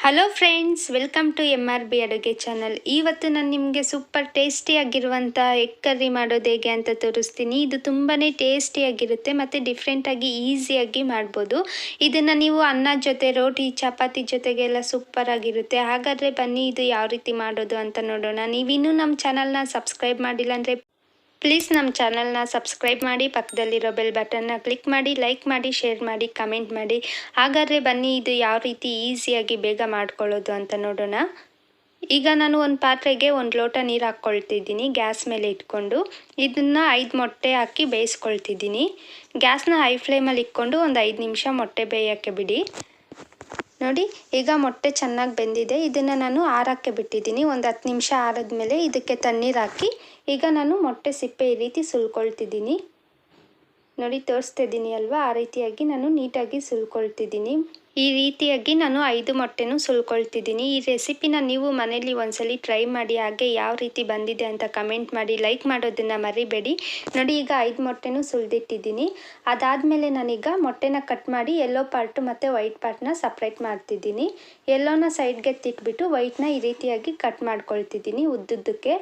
Hello friends, welcome to MRB ಅಡುಗೆ channel. ಇವತ್ತು ನಾನು ನಿಮಗೆ ಸೂಪರ್ ಟೇಸ್ಟಿಯಾಗಿರುವಂಥ ಎಗ್ ಕರ್ರಿ ಮಾಡೋದು ಹೇಗೆ ಅಂತ ತೋರಿಸ್ತೀನಿ. ಇದು ತುಂಬಾ ಟೇಸ್ಟಿಯಾಗಿರುತ್ತೆ ಮತ್ತು ಡಿಫ್ರೆಂಟಾಗಿ ಈಸಿಯಾಗಿ ಮಾಡ್ಬೋದು. ಇದನ್ನು ನೀವು ಅನ್ನದ ಜೊತೆ, ರೋಟಿ, ಚಪಾತಿ ಜೊತೆಗೆಲ್ಲ ಸೂಪರಾಗಿರುತ್ತೆ. ಹಾಗಾದರೆ ಬನ್ನಿ ಇದು ಯಾವ ರೀತಿ ಮಾಡೋದು ಅಂತ ನೋಡೋಣ. ನೀವಿನ್ನೂ ನಮ್ಮ ಚಾನಲ್ನ ಸಬ್ಸ್ಕ್ರೈಬ್ ಮಾಡಿಲ್ಲ ಅಂದರೆ ಪ್ಲೀಸ್ ನಮ್ಮ ಚಾನಲ್ನ ಸಬ್ಸ್ಕ್ರೈಬ್ ಮಾಡಿ, ಪಕ್ಕದಲ್ಲಿರೋ ಬೆಲ್ ಬಟನ್ನ ಕ್ಲಿಕ್ ಮಾಡಿ, ಲೈಕ್ ಮಾಡಿ, ಶೇರ್ ಮಾಡಿ, ಕಮೆಂಟ್ ಮಾಡಿ. ಹಾಗಾದರೆ ಬನ್ನಿ ಇದು ಯಾವ ರೀತಿ ಈಸಿಯಾಗಿ ಬೇಗ ಮಾಡ್ಕೊಳ್ಳೋದು ಅಂತ ನೋಡೋಣ. ಈಗ ನಾನು ಒಂದು ಪಾತ್ರೆಗೆ 1 ಲೋಟ ನೀರು ಹಾಕ್ಕೊಳ್ತಿದ್ದೀನಿ ಗ್ಯಾಸ್ ಮೇಲೆ ಇಟ್ಕೊಂಡು. ಇದನ್ನು 5 ಮೊಟ್ಟೆ ಹಾಕಿ ಬೇಯಿಸ್ಕೊಳ್ತಿದ್ದೀನಿ. ಗ್ಯಾಸ್ನ ಹೈ ಫ್ಲೇಮಲ್ಲಿ ಇಟ್ಕೊಂಡು ಒಂದು 5 ನಿಮಿಷ ಮೊಟ್ಟೆ ಬೇಯೋಕ್ಕೆ ಬಿಡಿ. ನೋಡಿ, ಈಗ ಮೊಟ್ಟೆ ಚೆನ್ನಾಗಿ ಬೆಂದಿದೆ. ಇದನ್ನು ನಾನು ಆರೋಕ್ಕೆ ಬಿಟ್ಟಿದ್ದೀನಿ. ಒಂದು 10 ನಿಮಿಷ ಆರಿದ್ಮೇಲೆ ಇದಕ್ಕೆ ತಣ್ಣೀರು ಹಾಕಿ ಈಗ ನಾನು ಮೊಟ್ಟೆ ಸಿಪ್ಪೆ ಈ ರೀತಿ ಸುಲ್ಕೊಳ್ತಿದ್ದೀನಿ. ನೋಡಿ, ತೋರಿಸ್ತಿದ್ದೀನಿ ಅಲ್ವಾ, ಆ ರೀತಿಯಾಗಿ ನಾನು ನೀಟಾಗಿ ಸುಲ್ಕೊಳ್ತಿದ್ದೀನಿ. ಈ ರೀತಿಯಾಗಿ ನಾನು 5 ಮೊಟ್ಟೆನೂ ಸುಲ್ಕೊಳ್ತಿದ್ದೀನಿ. ಈ ರೆಸಿಪಿನ ನೀವು ಮನೇಲಿ ಒಂದ್ಸಲಿ ಟ್ರೈ ಮಾಡಿ, ಹಾಗೆ ಯಾವ ರೀತಿ ಬಂದಿದೆ ಅಂತ ಕಮೆಂಟ್ ಮಾಡಿ, ಲೈಕ್ ಮಾಡೋದನ್ನು ಮರಿಬೇಡಿ. ನೋಡಿ, ಈಗ 5 ಮೊಟ್ಟೆನೂ ಸುಲಿದಿಟ್ಟಿದ್ದೀನಿ. ಅದಾದಮೇಲೆ ನಾನೀಗ ಮೊಟ್ಟೆನ ಕಟ್ ಮಾಡಿ ಯೆಲ್ಲೋ ಪಾರ್ಟ್ ಮತ್ತು ವೈಟ್ ಪಾರ್ಟ್ನ ಸಪ್ರೇಟ್ ಮಾಡ್ತಿದ್ದೀನಿ. ಯೆಲ್ಲೋನ ಸೈಡ್ಗೆ ತಿಟ್ಬಿಟ್ಟು ವೈಟ್ನ ಈ ರೀತಿಯಾಗಿ ಕಟ್ ಮಾಡ್ಕೊಳ್ತಿದ್ದೀನಿ ಉದ್ದುದ್ದಕ್ಕೆ.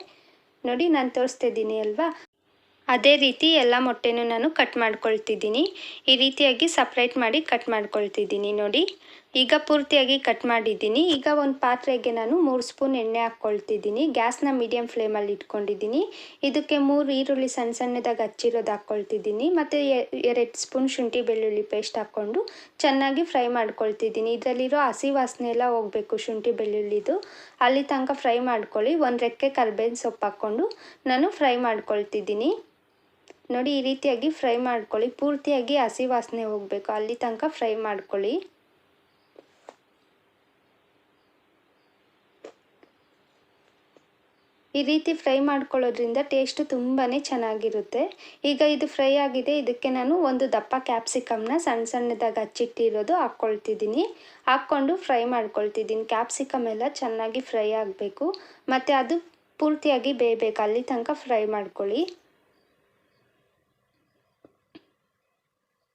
ನೋಡಿ, ನಾನು ತೋರಿಸ್ತಿದ್ದೀನಿ ಅಲ್ವಾ, ಅದೇ ರೀತಿ ಎಲ್ಲ ಮೊಟ್ಟೆನೂ ನಾನು ಕಟ್ ಮಾಡ್ಕೊಳ್ತಿದ್ದೀನಿ. ಈ ರೀತಿಯಾಗಿ ಸಪ್ರೇಟ್ ಮಾಡಿ ಕಟ್ ಮಾಡ್ಕೊಳ್ತಿದ್ದೀನಿ. ನೋಡಿ, ಈಗ ಪೂರ್ತಿಯಾಗಿ ಕಟ್ ಮಾಡಿದ್ದೀನಿ. ಈಗ ಒಂದು ಪಾತ್ರೆಗೆ ನಾನು 3 ಸ್ಪೂನ್ ಎಣ್ಣೆ ಹಾಕ್ಕೊಳ್ತಿದ್ದೀನಿ. ಗ್ಯಾಸ್ನ ಮೀಡಿಯಮ್ ಫ್ಲೇಮಲ್ಲಿ ಇಟ್ಕೊಂಡಿದ್ದೀನಿ. ಇದಕ್ಕೆ 3 ಈರುಳ್ಳಿ ಸಣ್ಣ ಸಣ್ಣದಾಗಿ ಹಚ್ಚಿರೋದು ಹಾಕ್ಕೊಳ್ತಿದ್ದೀನಿ. ಮತ್ತು 2 ಸ್ಪೂನ್ ಶುಂಠಿ ಬೆಳ್ಳುಳ್ಳಿ ಪೇಸ್ಟ್ ಹಾಕ್ಕೊಂಡು ಚೆನ್ನಾಗಿ ಫ್ರೈ ಮಾಡ್ಕೊಳ್ತಿದ್ದೀನಿ. ಇದರಲ್ಲಿರೋ ಹಸಿ ವಾಸನೆ ಎಲ್ಲ ಹೋಗಬೇಕು, ಶುಂಠಿ ಬೆಳ್ಳುಳ್ಳಿದು. ಅಲ್ಲಿ ತನಕ ಫ್ರೈ ಮಾಡ್ಕೊಳ್ಳಿ. 1 ರೆಕ್ಕೆ ಕರಿಬೇವಿನ ಸೊಪ್ಪು ಹಾಕ್ಕೊಂಡು ನಾನು ಫ್ರೈ ಮಾಡ್ಕೊಳ್ತಿದ್ದೀನಿ. ನೋಡಿ, ಈ ರೀತಿಯಾಗಿ ಫ್ರೈ ಮಾಡ್ಕೊಳ್ಳಿ. ಪೂರ್ತಿಯಾಗಿ ಹಸಿ ವಾಸನೆ ಹೋಗಬೇಕು, ಅಲ್ಲಿ ತನಕ ಫ್ರೈ ಮಾಡ್ಕೊಳ್ಳಿ. ಈ ರೀತಿ ಫ್ರೈ ಮಾಡ್ಕೊಳ್ಳೋದ್ರಿಂದ ಟೇಸ್ಟು ತುಂಬಾ ಚೆನ್ನಾಗಿರುತ್ತೆ. ಈಗ ಇದು ಫ್ರೈ ಆಗಿದೆ. ಇದಕ್ಕೆ ನಾನು ಒಂದು ದಪ್ಪ ಕ್ಯಾಪ್ಸಿಕಮ್ನ ಸಣ್ಣ ಸಣ್ಣದಾಗಿ ಹಚ್ಚಿಟ್ಟಿರೋದು ಹಾಕ್ಕೊಳ್ತಿದ್ದೀನಿ. ಹಾಕ್ಕೊಂಡು ಫ್ರೈ ಮಾಡ್ಕೊಳ್ತಿದ್ದೀನಿ. ಕ್ಯಾಪ್ಸಿಕಮ್ ಎಲ್ಲ ಚೆನ್ನಾಗಿ ಫ್ರೈ ಆಗಬೇಕು ಮತ್ತು ಅದು ಪೂರ್ತಿಯಾಗಿ ಬೇಯಬೇಕು, ಅಲ್ಲಿ ತನಕ ಫ್ರೈ ಮಾಡ್ಕೊಳ್ಳಿ.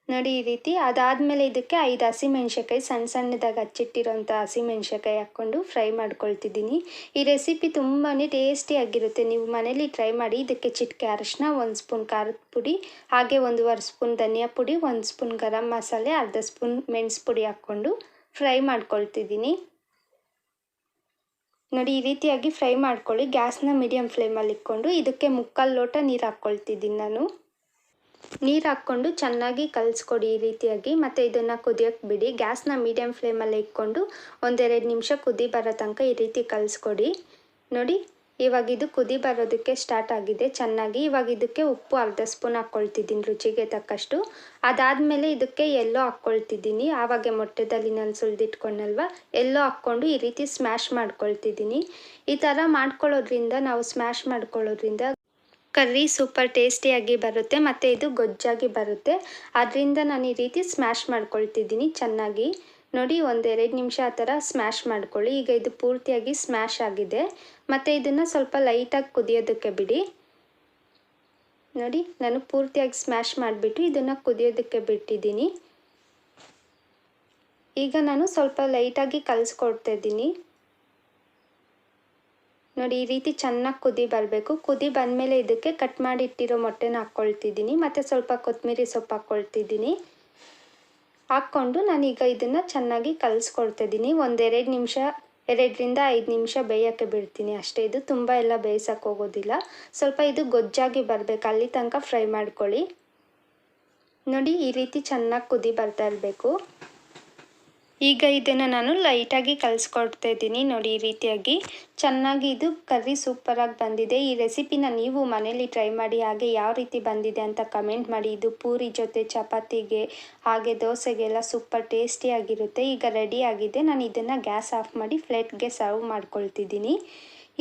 ನೋಡಿ, ಈ ರೀತಿ. ಅದಾದಮೇಲೆ ಇದಕ್ಕೆ 5 ಹಸಿಮೆಣ್ಸಿನ್ಕಾಯಿ ಸಣ್ಣ ಸಣ್ಣದಾಗಿ ಹಚ್ಚಿಟ್ಟಿರೋಂಥ ಹಸಿಮೆಣ್ಸಿನ್ಕಾಯಿ ಹಾಕ್ಕೊಂಡು ಫ್ರೈ ಮಾಡ್ಕೊಳ್ತಿದ್ದೀನಿ. ಈ ರೆಸಿಪಿ ತುಂಬಾ ಟೇಸ್ಟಿಯಾಗಿರುತ್ತೆ. ನೀವು ಮನೇಲಿ ಟ್ರೈ ಮಾಡಿ. ಇದಕ್ಕೆ ಚಿಟಿಕೆ ಅರಿಶಿನ, 1 ಸ್ಪೂನ್ ಖಾರದ ಪುಡಿ, ಹಾಗೆ 1.5 ಸ್ಪೂನ್ ಧನಿಯಾ ಪುಡಿ, 1 ಸ್ಪೂನ್ ಗರಂ ಮಸಾಲೆ, ಅರ್ಧ ಸ್ಪೂನ್ ಮೆಣಸು ಪುಡಿ ಹಾಕ್ಕೊಂಡು ಫ್ರೈ ಮಾಡ್ಕೊಳ್ತಿದ್ದೀನಿ. ನೋಡಿ, ಈ ರೀತಿಯಾಗಿ ಫ್ರೈ ಮಾಡ್ಕೊಳ್ಳಿ. ಗ್ಯಾಸ್ನ ಮೀಡಿಯಮ್ ಫ್ಲೇಮಲ್ಲಿ ಇಟ್ಕೊಂಡು ಇದಕ್ಕೆ 3/4 ಲೋಟ ನೀರು ಹಾಕ್ಕೊಳ್ತಿದ್ದೀನಿ ನಾನು. ನೀರು ಹಾಕ್ಕೊಂಡು ಚೆನ್ನಾಗಿ ಕಲಿಸ್ಕೊಡಿ ಈ ರೀತಿಯಾಗಿ. ಮತ್ತು ಇದನ್ನು ಕುದಿಯೋಕ್ಕೆ ಬಿಡಿ. ಗ್ಯಾಸ್ನ ಮೀಡಿಯಮ್ ಫ್ಲೇಮಲ್ಲಿ ಇಟ್ಕೊಂಡು 1-2 ನಿಮಿಷ ಕುದಿ ಬರೋ ತನಕ ಈ ರೀತಿ ಕಲಿಸ್ಕೊಡಿ. ನೋಡಿ, ಇವಾಗ ಇದು ಕುದಿ ಬರೋದಕ್ಕೆ ಸ್ಟಾರ್ಟ್ ಆಗಿದೆ ಚೆನ್ನಾಗಿ. ಇವಾಗ ಇದಕ್ಕೆ ಉಪ್ಪು ಅರ್ಧ ಸ್ಪೂನ್ ಹಾಕ್ಕೊಳ್ತಿದ್ದೀನಿ ರುಚಿಗೆ ತಕ್ಕಷ್ಟು. ಅದಾದಮೇಲೆ ಇದಕ್ಕೆ ಎಲ್ಲೋ ಹಾಕ್ಕೊಳ್ತಿದ್ದೀನಿ. ಆವಾಗೆ ಮೊಟ್ಟೆದಲ್ಲಿ ನಾನು ಸುಲಿದಿಟ್ಕೊಂಡಲ್ವ, ಎಲ್ಲೋ ಹಾಕ್ಕೊಂಡು ಈ ರೀತಿ ಸ್ಮ್ಯಾಶ್ ಮಾಡ್ಕೊಳ್ತಿದ್ದೀನಿ. ಈ ಥರ ಮಾಡ್ಕೊಳ್ಳೋದ್ರಿಂದ, ನಾವು ಸ್ಮ್ಯಾಶ್ ಮಾಡ್ಕೊಳ್ಳೋದ್ರಿಂದ ಕರ್ರಿ ಸೂಪರ್ ಟೇಸ್ಟಿಯಾಗಿ ಬರುತ್ತೆ ಮತ್ತು ಇದು ಗೊಜ್ಜಾಗಿ ಬರುತ್ತೆ. ಅದರಿಂದ ನಾನು ಈ ರೀತಿ ಸ್ಮ್ಯಾಶ್ ಮಾಡ್ಕೊಳ್ತಿದ್ದೀನಿ ಚೆನ್ನಾಗಿ. ನೋಡಿ, 1-2 ನಿಮಿಷ ಆ ಥರ ಸ್ಮ್ಯಾಶ್ ಮಾಡ್ಕೊಳ್ಳಿ. ಈಗ ಇದು ಪೂರ್ತಿಯಾಗಿ ಸ್ಮ್ಯಾಶ್ ಆಗಿದೆ ಮತ್ತು ಇದನ್ನು ಸ್ವಲ್ಪ ಲೈಟಾಗಿ ಕುದಿಯೋದಕ್ಕೆ ಬಿಡಿ. ನೋಡಿ, ನಾನು ಪೂರ್ತಿಯಾಗಿ ಸ್ಮ್ಯಾಶ್ ಮಾಡಿಬಿಟ್ಟು ಇದನ್ನು ಕುದಿಯೋದಕ್ಕೆ ಬಿಟ್ಟಿದ್ದೀನಿ. ಈಗ ನಾನು ಸ್ವಲ್ಪ ಲೈಟಾಗಿ ಕಲಿಸ್ಕೊಡ್ತಾ ಇದ್ದೀನಿ. ನೋಡಿ, ಈ ರೀತಿ ಚೆನ್ನಾಗಿ ಕುದಿ ಬರಬೇಕು. ಕುದಿ ಬಂದಮೇಲೆ ಇದಕ್ಕೆ ಕಟ್ ಮಾಡಿ ಇಟ್ಟಿರೋ ಮೊಟ್ಟೆನ ಹಾಕ್ಕೊಳ್ತಿದ್ದೀನಿ ಮತ್ತು ಸ್ವಲ್ಪ ಕೊತ್ತಂಬರಿ ಸೊಪ್ಪು ಹಾಕ್ಕೊಳ್ತಿದ್ದೀನಿ. ಹಾಕ್ಕೊಂಡು ನಾನೀಗ ಇದನ್ನು ಚೆನ್ನಾಗಿ ಕಲಿಸ್ಕೊಡ್ತಾಯಿದ್ದೀನಿ. 1-2 ನಿಮಿಷ, 2ರಿಂದ 5 ನಿಮಿಷ ಬೇಯೋಕ್ಕೆ ಬಿಡ್ತೀನಿ ಅಷ್ಟೇ. ಇದು ತುಂಬ ಎಲ್ಲ ಬೇಯಿಸೋಕ್ಕೆ ಹೋಗೋದಿಲ್ಲ. ಸ್ವಲ್ಪ ಇದು ಗೊಜ್ಜಾಗಿ ಬರಬೇಕು, ಅಲ್ಲಿ ತನಕ ಫ್ರೈ ಮಾಡ್ಕೊಳ್ಳಿ. ನೋಡಿ, ಈ ರೀತಿ ಚೆನ್ನಾಗಿ ಕುದಿ ಬರ್ತಾ ಇರಬೇಕು. ಈಗ ಇದನ್ನು ನಾನು ಲೈಟಾಗಿ ಕಲಿಸ್ಕೊಡ್ತಾ ಇದ್ದೀನಿ. ನೋಡಿ, ಈ ರೀತಿಯಾಗಿ ಚೆನ್ನಾಗಿ ಇದು ಕರ್ರಿ ಸೂಪರಾಗಿ ಬಂದಿದೆ. ಈ ರೆಸಿಪಿನ ನೀವು ಮನೇಲಿ ಟ್ರೈ ಮಾಡಿ, ಹಾಗೆ ಯಾವ ರೀತಿ ಬಂದಿದೆ ಅಂತ ಕಮೆಂಟ್ ಮಾಡಿ. ಇದು ಪೂರಿ ಜೊತೆ, ಚಪಾತಿಗೆ, ಹಾಗೆ ದೋಸೆಗೆಲ್ಲ ಸೂಪರ್ ಟೇಸ್ಟಿಯಾಗಿರುತ್ತೆ. ಈಗ ರೆಡಿ ಆಗಿದೆ. ನಾನು ಇದನ್ನು ಗ್ಯಾಸ್ ಆಫ್ ಮಾಡಿ ಪ್ಲೇಟ್ಗೆ ಸರ್ವ್ ಮಾಡ್ಕೊಳ್ತಿದ್ದೀನಿ.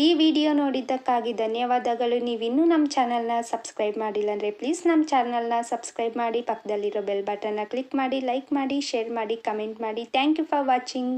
ಈ ವಿಡಿಯೋ ನೋಡಿದ್ದಕ್ಕಾಗಿ ಧನ್ಯವಾದಗಳು. ನೀವಿನ್ನೂ ನಮ್ಮ ಚಾನಲ್ನ ಸಬ್ಸ್ಕ್ರೈಬ್ ಮಾಡಿಲ್ಲ ಅಂದರೆ ಪ್ಲೀಸ್ ನಮ್ಮ ಚಾನಲ್ನ ಸಬ್ಸ್ಕ್ರೈಬ್ ಮಾಡಿ, ಪಕ್ಕದಲ್ಲಿರೋ ಬೆಲ್ ಬಟನ್ನ ಕ್ಲಿಕ್ ಮಾಡಿ, ಲೈಕ್ ಮಾಡಿ, ಶೇರ್ ಮಾಡಿ, ಕಮೆಂಟ್ ಮಾಡಿ. Thank you for watching.